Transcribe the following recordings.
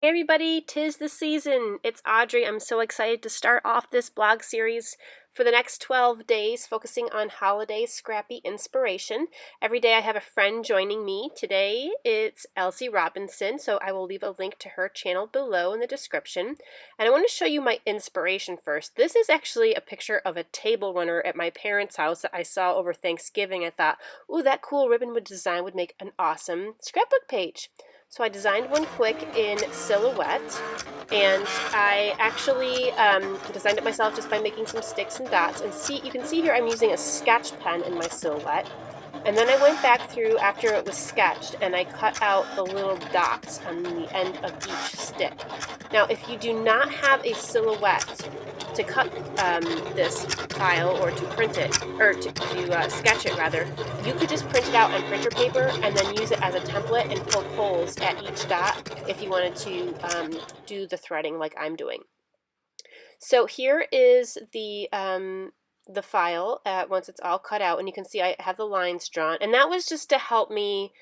Hey everybody, 'tis the season. It's Audrey. I'm so excited to start off this blog series for the next 12 days, focusing on holiday scrappy inspiration. Every day I have a friend joining me. Today it's Elsie Robinson, so I will leave a link to her channel below in the description. And I want to show you my inspiration first. This is actually a picture of a table runner at my parents' house that I saw over Thanksgiving. I thought, ooh, that cool ribbon design would make an awesome scrapbook page. So I designed one quick in silhouette, and I actually designed it myself just by making some sticks and dots. And you can see here I'm using a sketch pen in my silhouette. And then I went back through after it was sketched and I cut out the little dots on the end of each stick. Now, if you do not have a silhouette to cut this file or to print it, or to sketch it rather, you could just print it out on printer paper and then use it as a template and poke holes at each dot if you wanted to do the threading like I'm doing. So here is the file once it's all cut out, and you can see I have the lines drawn, and that was just to help me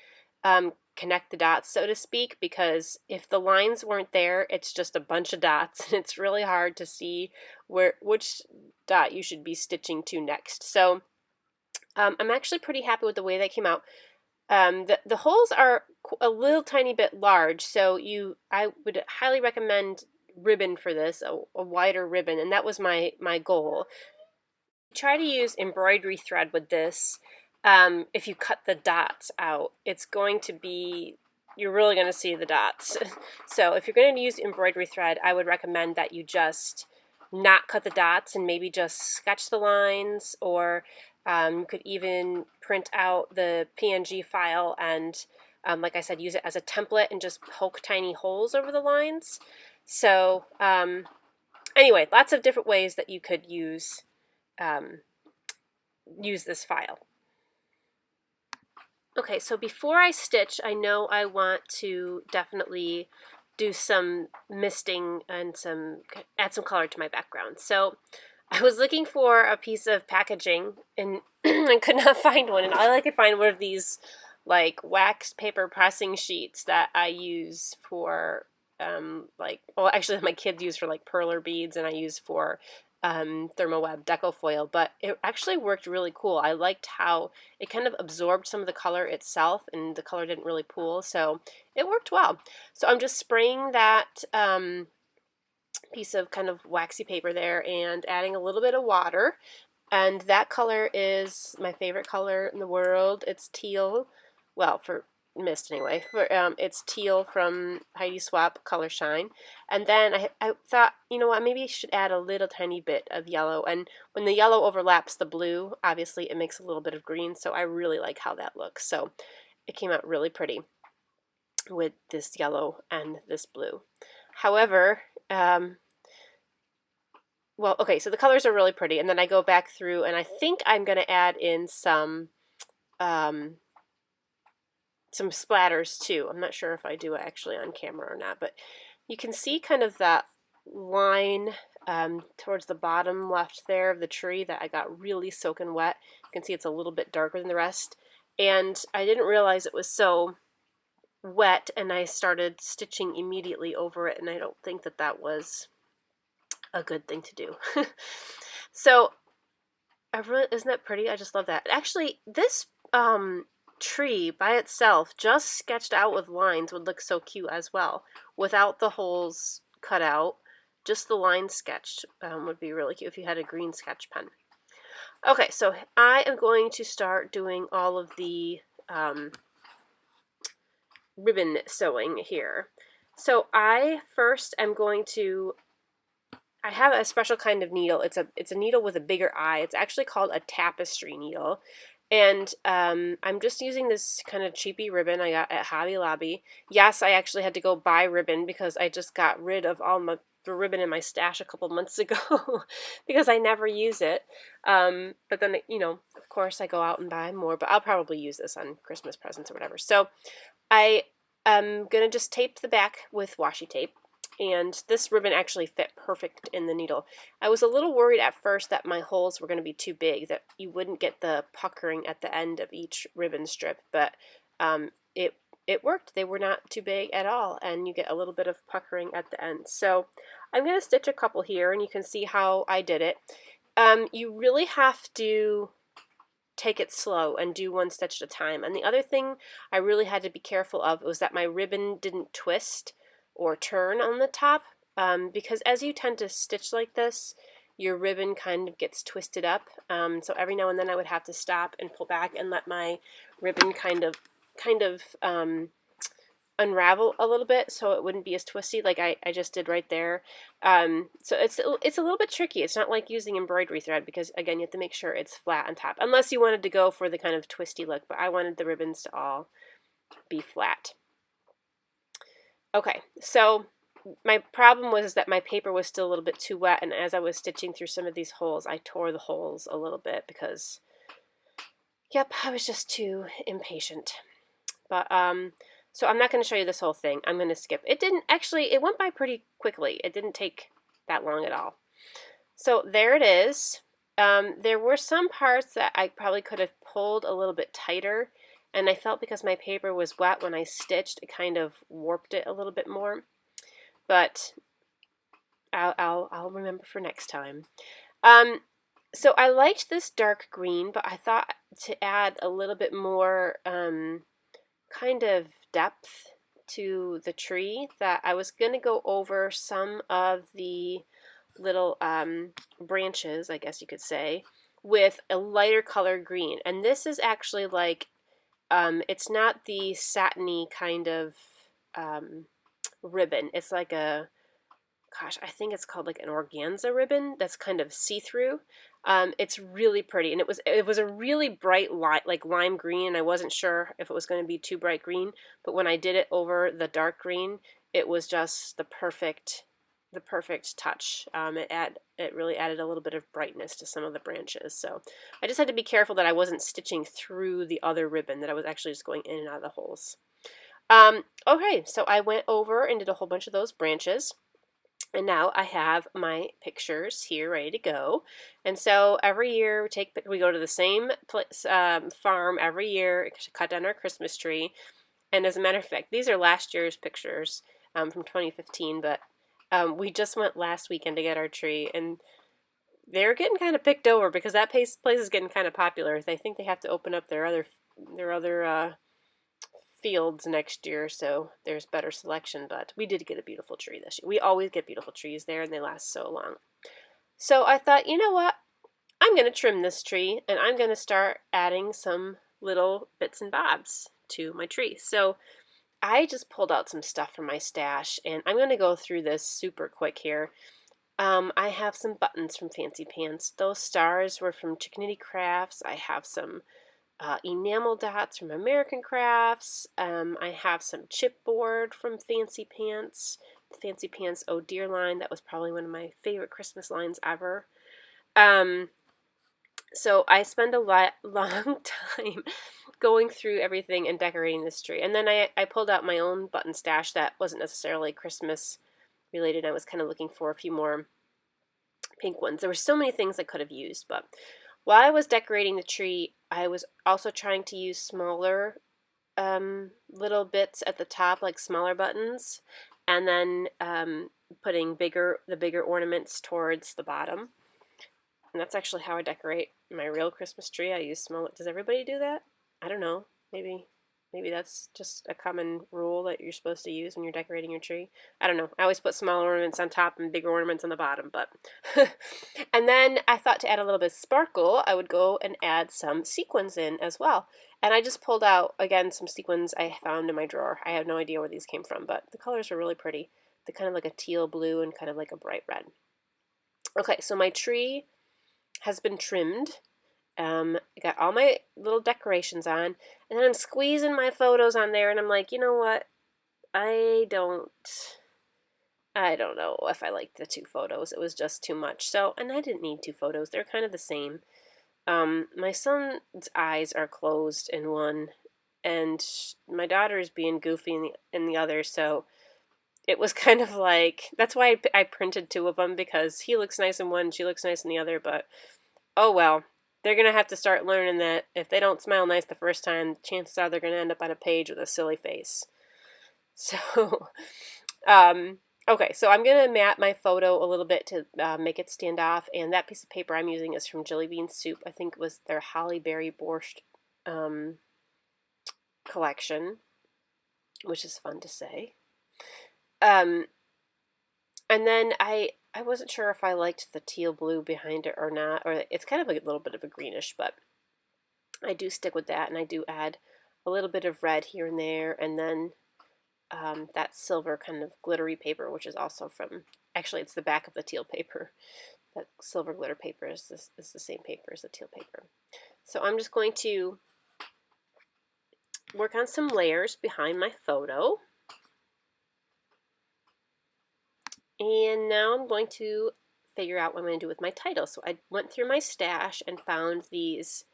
connect the dots, so to speak, because if the lines weren't there, it's just a bunch of dots and it's really hard to see which dot you should be stitching to next. So I'm actually pretty happy with the way that came out. The holes are a little tiny bit large, so I would highly recommend ribbon for this, a wider ribbon, and that was my goal. Try to use embroidery thread with this. If you cut the dots out, you're really going to see the dots. So if you're going to use embroidery thread, I would recommend that you just not cut the dots and maybe just sketch the lines, or you could even print out the PNG file and like I said, use it as a template and just poke tiny holes over the lines. So anyway, lots of different ways that you could use this file. Okay, so before I stitch, I know I want to definitely do some misting and add some color to my background. So I was looking for a piece of packaging and I could not find one, and all I could find were these like wax paper pressing sheets that I use for actually my kids use for like perler beads, and I use for Thermoweb deco foil, but it actually worked really cool. I liked how it kind of absorbed some of the color itself, and the color didn't really pool, so it worked well. So I'm just spraying that piece of kind of waxy paper there and adding a little bit of water, and that color is my favorite color in the world. It's teal, well, for mist anyway. It's teal from Heidi Swapp Color Shine. And then I thought, you know what, maybe I should add a little tiny bit of yellow, and when the yellow overlaps the blue, obviously it makes a little bit of green, so I really like how that looks. So it came out really pretty with this yellow and this blue. However, well, okay, so the colors are really pretty, and then I go back through and I think I'm going to add in some splatters too. I'm not sure if I do it actually on camera or not, but you can see kind of that line towards the bottom left there of the tree that I got really soaking wet. You can see it's a little bit darker than the rest, and I didn't realize it was so wet, and I started stitching immediately over it, and I don't think that was a good thing to do. So isn't that pretty? I just love that. Actually, this tree by itself, just sketched out with lines, would look so cute as well, without the holes cut out. Just the lines sketched would be really cute if you had a green sketch pen. Okay, so I am going to start doing all of the ribbon sewing here. So I first am going to, I have a special kind of needle. It's a needle with a bigger eye. It's actually called a tapestry needle. And I'm just using this kind of cheapy ribbon I got at Hobby Lobby. Yes, I actually had to go buy ribbon because I just got rid of all the ribbon in my stash a couple months ago because I never use it. But then, you know, of course I go out and buy more, but I'll probably use this on Christmas presents or whatever. So I am going to just tape the back with washi tape. And this ribbon actually fit perfect in the needle. I was a little worried at first that my holes were going to be too big, that you wouldn't get the puckering at the end of each ribbon strip, but it it worked. They were not too big at all, and you get a little bit of puckering at the end. So I'm going to stitch a couple here, and you can see how I did it. You really have to take it slow and do one stitch at a time. And the other thing I really had to be careful of was that my ribbon didn't twist or turn on the top, because as you tend to stitch like this, your ribbon kind of gets twisted up. So every now and then I would have to stop and pull back and let my ribbon kind of unravel a little bit so it wouldn't be as twisty like I just did right there. So it's a little bit tricky. It's not like using embroidery thread because, again, you have to make sure it's flat on top, unless you wanted to go for the kind of twisty look, but I wanted the ribbons to all be flat. Okay, so my problem was that my paper was still a little bit too wet, and as I was stitching through some of these holes, I tore the holes a little bit because, yep, I was just too impatient. But so I'm not going to show you this whole thing. I'm going to skip. It went by pretty quickly. It didn't take that long at all. So there it is. There were some parts that I probably could have pulled a little bit tighter, and I felt because my paper was wet when I stitched, it kind of warped it a little bit more. But I'll remember for next time. So I liked this dark green, but I thought to add a little bit more kind of depth to the tree that I was going to go over some of the little branches, I guess you could say, with a lighter color green. And this is actually like, it's not the satiny kind of ribbon. It's like a, gosh, I think it's called like an organza ribbon that's kind of see-through. It's really pretty, and it was a really bright light, like lime green. I wasn't sure if it was going to be too bright green, but when I did it over the dark green, it was just the perfect touch. It really added a little bit of brightness to some of the branches. So I just had to be careful that I wasn't stitching through the other ribbon, that I was actually just going in and out of the holes. Okay, so I went over and did a whole bunch of those branches. And now I have my pictures here ready to go. And so every year we go to the same place, farm every year to cut down our Christmas tree. And as a matter of fact, these are last year's pictures from 2015, but we just went last weekend to get our tree, and they're getting kind of picked over because that place is getting kind of popular. They think they have to open up their other fields next year, so there's better selection, but we did get a beautiful tree this year. We always get beautiful trees there, and they last so long. So I thought, you know what? I'm going to trim this tree, and I'm going to start adding some little bits and bobs to my tree. So I just pulled out some stuff from my stash, and I'm going to go through this super quick here. I have some buttons from Fancy Pants. Those stars were from Chickadee Crafts. I have some enamel dots from American Crafts. I have some chipboard from Fancy Pants, the Fancy Pants Oh Dear line. That was probably one of my favorite Christmas lines ever. So I spend a long time going through everything and decorating this tree. And then I pulled out my own button stash that wasn't necessarily Christmas related. I was kind of looking for a few more pink ones. There were so many things I could have used, but while I was decorating the tree, I was also trying to use smaller little bits at the top, like smaller buttons, and then putting the bigger ornaments towards the bottom. And that's actually how I decorate my real Christmas tree. I use smaller. Does everybody do that? I don't know. Maybe that's just a common rule that you're supposed to use when you're decorating your tree. I don't know. I always put smaller ornaments on top and bigger ornaments on the bottom, but and then I thought to add a little bit of sparkle, I would go and add some sequins in as well. And I just pulled out, again, some sequins I found in my drawer. I have no idea where these came from, but the colors are really pretty. They're kind of like a teal blue and kind of like a bright red. Okay, so my tree has been trimmed. I got all my little decorations on, and then I'm squeezing my photos on there, and I'm like, you know what? I don't know if I liked the two photos. It was just too much. So, and I didn't need two photos. They're kind of the same. My son's eyes are closed in one, and my daughter is being goofy in the other, so it was kind of like, that's why I printed two of them, because he looks nice in one, she looks nice in the other, but oh well. they're going to have to start learning that if they don't smile nice the first time, chances are they're going to end up on a page with a silly face. So, okay, so I'm going to map my photo a little bit to make it stand off, and that piece of paper I'm using is from Jelly Bean Soup. I think it was their Holly Berry Borscht collection, which is fun to say. And then I wasn't sure if I liked the teal blue behind it or not, or it's kind of a little bit of a greenish, but I do stick with that, and I do add a little bit of red here and there, and then that silver kind of glittery paper, which is also from, actually it's the back of the teal paper. That silver glitter paper is the same paper as the teal paper. So I'm just going to work on some layers behind my photo. And now I'm going to figure out what I'm going to do with my title. So I went through my stash and found these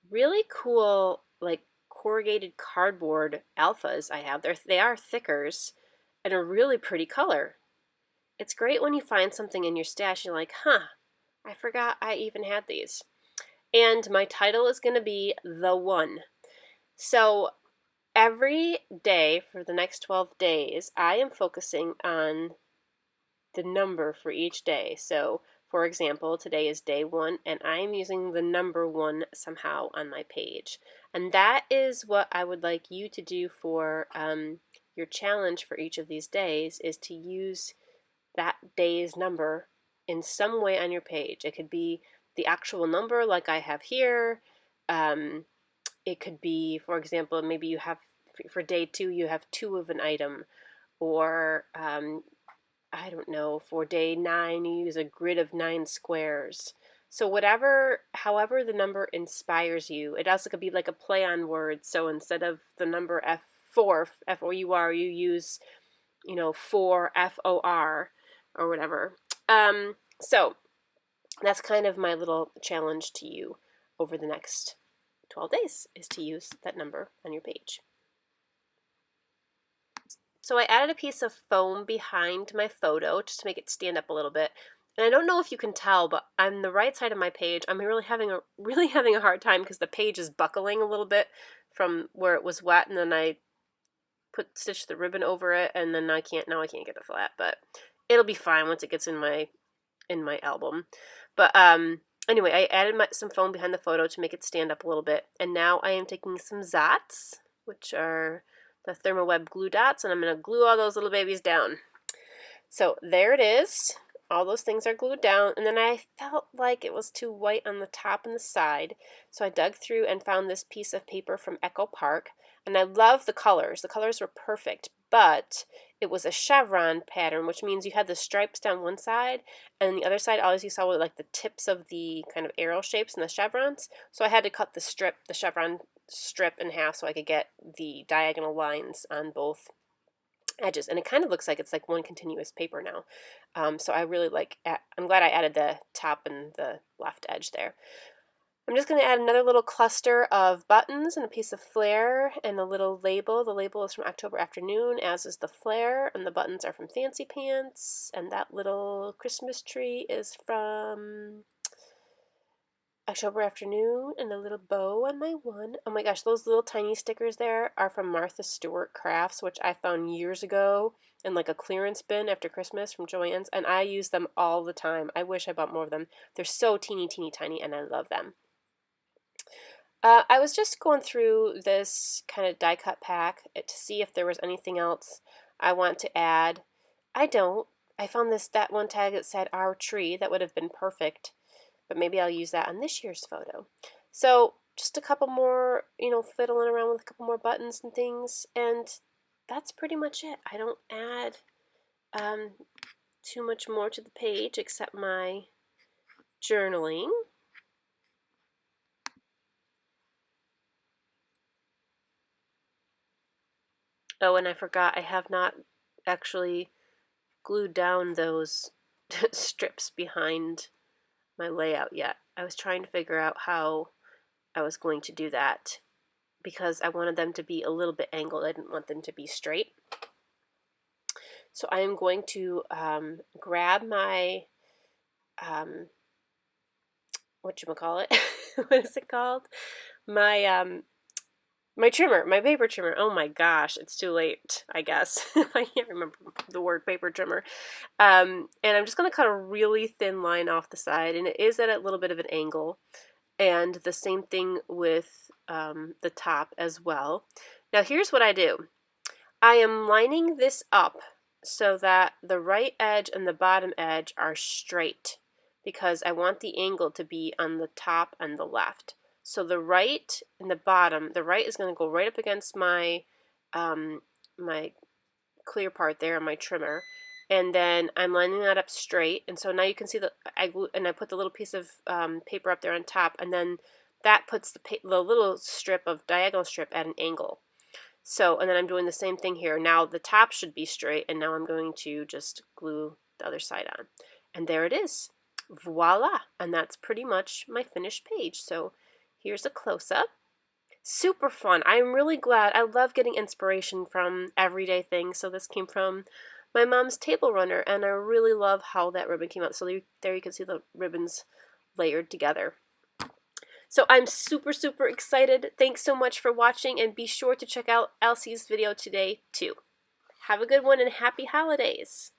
really cool, like, corrugated cardboard alphas I have. They are thickers and a really pretty color. It's great when you find something in your stash and you're like, huh, I forgot I even had these. And my title is going to be The One. So every day for the next 12 days, I am focusing on the number for each day. So, for example, today is day 1, and I'm using the number 1 somehow on my page. And that is what I would like you to do for your challenge for each of these days, is to use that day's number in some way on your page. It could be the actual number like I have here. It could be, for example, maybe you have, for day 2, you have 2 of an item, or I don't know, for day 9 you use a grid of 9 squares. So however the number inspires you. It also could be like a play on words. So instead of the number F4, F-O-U-R, you use, 4, F-O-R, or whatever. So that's kind of my little challenge to you over the next 12 days, is to use that number on your page. So I added a piece of foam behind my photo just to make it stand up a little bit. And I don't know if you can tell, but on the right side of my page, I'm really having a hard time because the page is buckling a little bit from where it was wet, and then I stitched the ribbon over it, and then I can't get it flat, but it'll be fine once it gets in my album. But anyway, I added some foam behind the photo to make it stand up a little bit, and now I am taking some Zots, which are the Thermoweb glue dots, and I'm going to glue all those little babies down. So there it is. All those things are glued down, and then I felt like it was too white on the top and the side, so I dug through and found this piece of paper from Echo Park, and I love the colors. The colors were perfect, but it was a chevron pattern, which means you had the stripes down one side, and the other side, all you saw were like the tips of the kind of arrow shapes and the chevrons. So I had to cut the chevron strip in half so I could get the diagonal lines on both edges, and it kind of looks like it's like one continuous paper now. So I really I'm glad I added the top and the left edge there. I'm just going to add another little cluster of buttons and a piece of flare and a little label. The label is from October Afternoon, as is the flare, and the buttons are from Fancy Pants, and that little Christmas tree is from October Afternoon, and a little bow on my one. Oh my gosh, those little tiny stickers there are from Martha Stewart Crafts, which I found years ago in like a clearance bin after Christmas from Joann's, and I use them all the time. I wish I bought more of them. They're so teeny tiny, and I love them. I was just going through this kind of die cut pack to see if there was anything else I want to add. I don't. I found that one tag that said Our Tree. That would have been perfect, but maybe I'll use that on this year's photo. So just a couple more, fiddling around with a couple more buttons and things, and that's pretty much it. I don't add too much more to the page except my journaling. Oh, and I forgot, I have not actually glued down those strips behind my layout yet. I was trying to figure out how I was going to do that because I wanted them to be a little bit angled. I didn't want them to be straight. So I am going to grab my whatchamacallit, what is it called? My my trimmer, my paper trimmer. Oh my gosh, it's too late, I guess. I can't remember the word paper trimmer. And I'm just going to cut a really thin line off the side, and it is at a little bit of an angle. And the same thing with the top as well. Now here's what I do. I am lining this up so that the right edge and the bottom edge are straight because I want the angle to be on the top and the left. So the right and the bottom, the right is going to go right up against my my clear part there on my trimmer, and then I'm lining that up straight. And so now you can see that I put the little piece of paper up there on top, and then that puts the little strip of diagonal strip at an angle. So, and then I'm doing the same thing here. Now the top should be straight, and now I'm going to just glue the other side on. And there it is. Voila! And that's pretty much my finished page. So here's a close-up. Super fun. I'm really glad. I love getting inspiration from everyday things. So this came from my mom's table runner, and I really love how that ribbon came out. So there you can see the ribbons layered together. So I'm super, super excited. Thanks so much for watching, and be sure to check out Elsie's video today too. Have a good one and happy holidays.